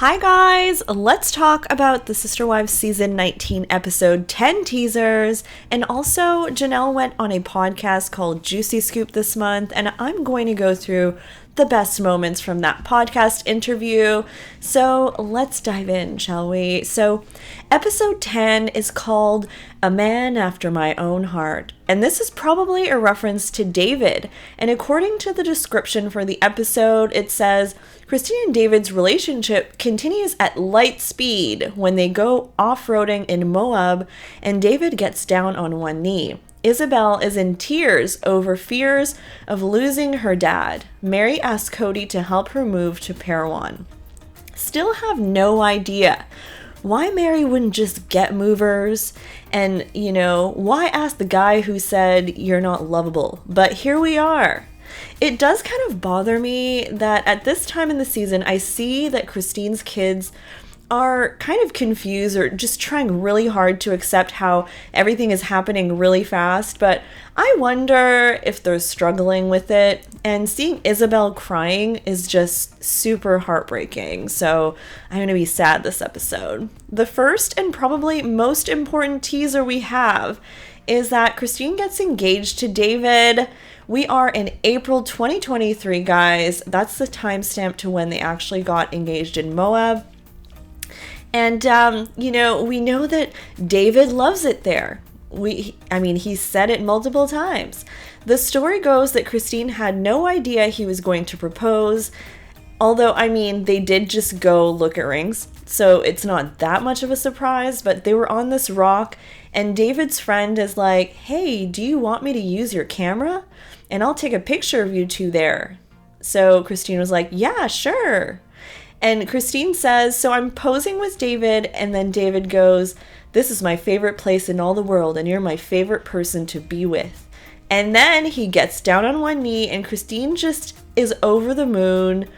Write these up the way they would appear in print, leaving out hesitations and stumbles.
Hi guys, let's talk about the Sister Wives season 19 episode 10 teasers. And also Janelle went on a podcast called Juicy Scoop this month, and I'm going to go through the best moments from that podcast interview. So let's dive in, shall we? So episode 10 is called A Man After My Own Heart, and this is probably a reference to David. And according to the description for the episode, it says Christine and David's relationship continues at light speed when they go off-roading in Moab and David gets down on one knee. Ysabel is in tears over fears of losing her dad. Mary asks Cody to help her move to Parowan. Still have no idea why Mary wouldn't just get movers and, why ask the guy who said you're not lovable? But here we are. It does kind of bother me that at this time in the season, I see that Christine's kids are kind of confused or just trying really hard to accept how everything is happening really fast, but I wonder if they're struggling with it, and seeing Ysabel crying is just super heartbreaking, so I'm going to be sad this episode. The first and probably most important teaser we have is that Christine gets engaged to David. We are in April 2023, guys. That's the timestamp to when they actually got engaged in Moab. And, we know that David loves it there. He said it multiple times. The story goes that Christine had no idea he was going to propose, although, they did just go look at rings, so it's not that much of a surprise, but they were on this rock, and David's friend is like, hey, do you want me to use your camera? And I'll take a picture of you two there. So Christine was like, yeah, sure. And Christine says, so I'm posing with David, and then David goes, this is my favorite place in all the world, and you're my favorite person to be with. And then he gets down on one knee, and Christine just is over the moon.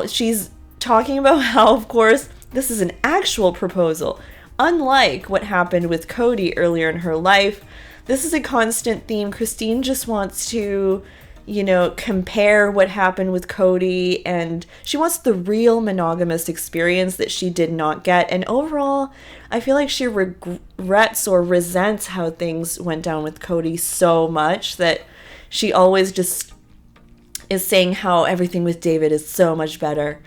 She's talking about how, of course, this is an actual proposal, unlike what happened with Cody earlier in her life. This is a constant theme. Christine just wants to compare what happened with Cody, and she wants the real monogamous experience that she did not get. And overall, I feel like she regrets or resents how things went down with Cody so much that she always just is saying how everything with David is so much better.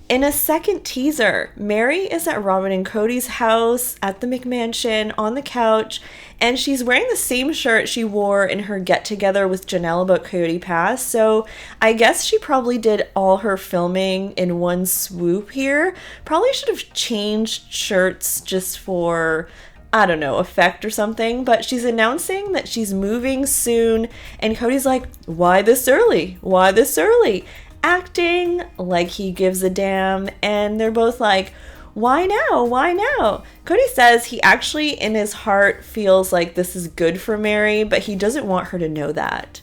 In a second teaser, Mary is at Robin and Cody's house at the McMansion on the couch, and she's wearing the same shirt she wore in her get-together with Janelle about Coyote Pass, so I guess she probably did all her filming in one swoop here. Probably should have changed shirts just for, effect or something, but she's announcing that she's moving soon, and Cody's like, why this early? Why this early? Acting like he gives a damn, and they're both like, why now? Why now? Cody says he actually in his heart feels like this is good for Mary, but he doesn't want her to know that.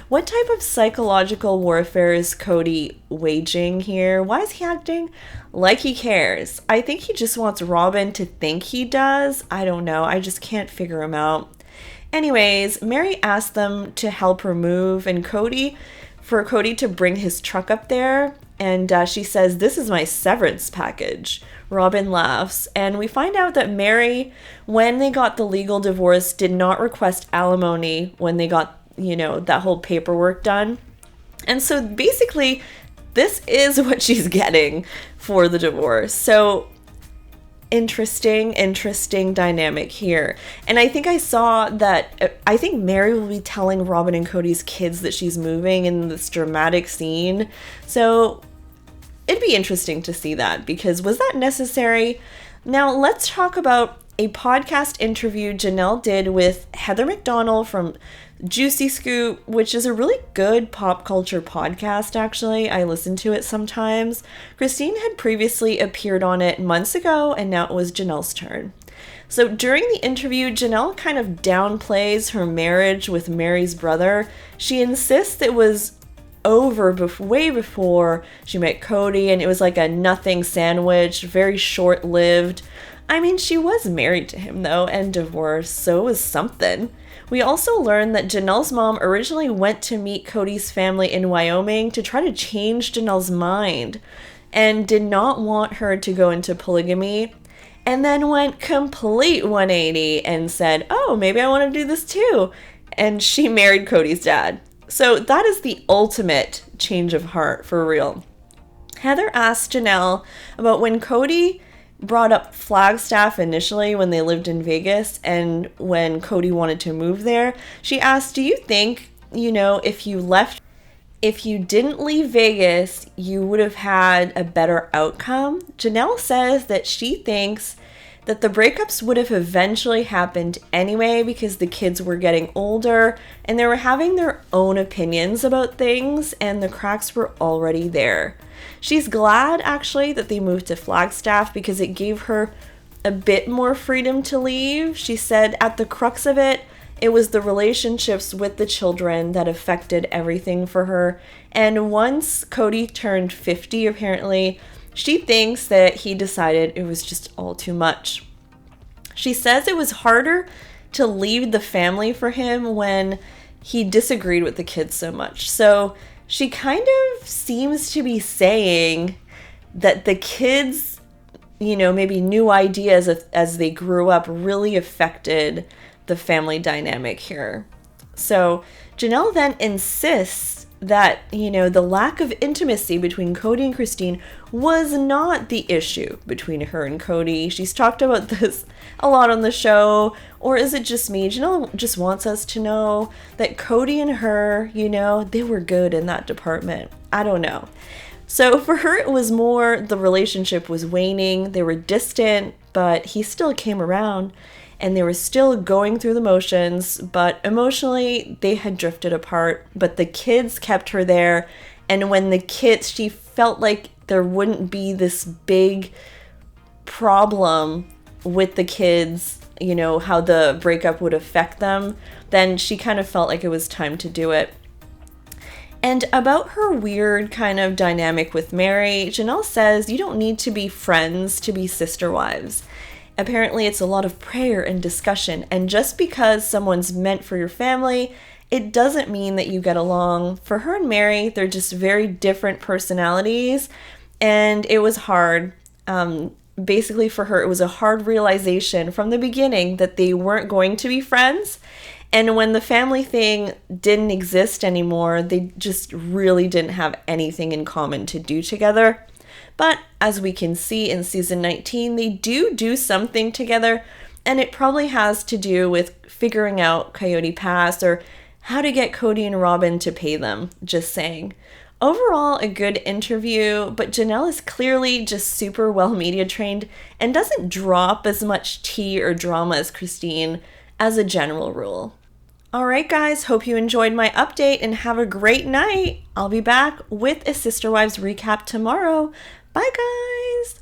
What type of psychological warfare is Cody waging here? Why is he acting like he cares? I think he just wants Robin to think he does. I don't know. I just can't figure him out. Anyways, Mary asked them to help her move, and for Cody to bring his truck up there, and she says, this is my severance package. Robin laughs, and we find out that Mary, when they got the legal divorce, did not request alimony when they got, that whole paperwork done. And so basically, this is what she's getting for the divorce. So interesting dynamic here. And I think I saw that, I think Mary will be telling Robin and Cody's kids that she's moving in this dramatic scene. So it'd be interesting to see that, because was that necessary? Now let's talk about a podcast interview Janelle did with Heather McDonald from Juicy Scoop, which is a really good pop culture podcast, actually. I listen to it sometimes. Christine had previously appeared on it months ago, and now it was Janelle's turn. So during the interview, Janelle kind of downplays her marriage with Mary's brother. She insists it was over way before she met Cody, and it was like a nothing sandwich, very short-lived. She was married to him, though, and divorced, so it was something. We also learned that Janelle's mom originally went to meet Cody's family in Wyoming to try to change Janelle's mind. and did not want her to go into polygamy, and then went complete 180 and said, oh, maybe I want to do this too. And she married Cody's dad. So that is the ultimate change of heart for real. Heather asked Janelle about when Cody brought up Flagstaff initially when they lived in Vegas and when Cody wanted to move there. She asked, do you think, if you didn't leave Vegas, you would have had a better outcome? Janelle says that she thinks that the breakups would have eventually happened anyway because the kids were getting older and they were having their own opinions about things and the cracks were already there. She's glad actually that they moved to Flagstaff because it gave her a bit more freedom to leave. She said at the crux of it, it was the relationships with the children that affected everything for her. And once Cody turned 50, apparently, she thinks that he decided it was just all too much. She says it was harder to leave the family for him when he disagreed with the kids so much. So she kind of seems to be saying that the kids, maybe new ideas as they grew up really affected the family dynamic here. So Janelle then insists that, the lack of intimacy between Cody and Christine was not the issue between her and Cody. She's talked about this a lot on the show. Or is it just me? Janelle just wants us to know that Cody and her, they were good in that department. I don't know. So for her, it was more the relationship was waning. They were distant, but he still came around. And they were still going through the motions, but emotionally they had drifted apart. But the kids kept her there. And when she felt like there wouldn't be this big problem with the kids, how the breakup would affect them, then she kind of felt like it was time to do it. And about her weird kind of dynamic with Mary, Janelle says you don't need to be friends to be sister wives. Apparently, it's a lot of prayer and discussion, and just because someone's meant for your family, it doesn't mean that you get along. For her and Mary, they're just very different personalities, and it was hard. Basically, for her, it was a hard realization from the beginning that they weren't going to be friends, and when the family thing didn't exist anymore, they just really didn't have anything in common to do together. But as we can see in season 19, they do something together, and it probably has to do with figuring out Coyote Pass or how to get Cody and Robin to pay them, just saying. Overall, a good interview, but Janelle is clearly just super well media trained and doesn't drop as much tea or drama as Christine as a general rule. Alright guys, hope you enjoyed my update and have a great night. I'll be back with a Sister Wives recap tomorrow. Bye guys!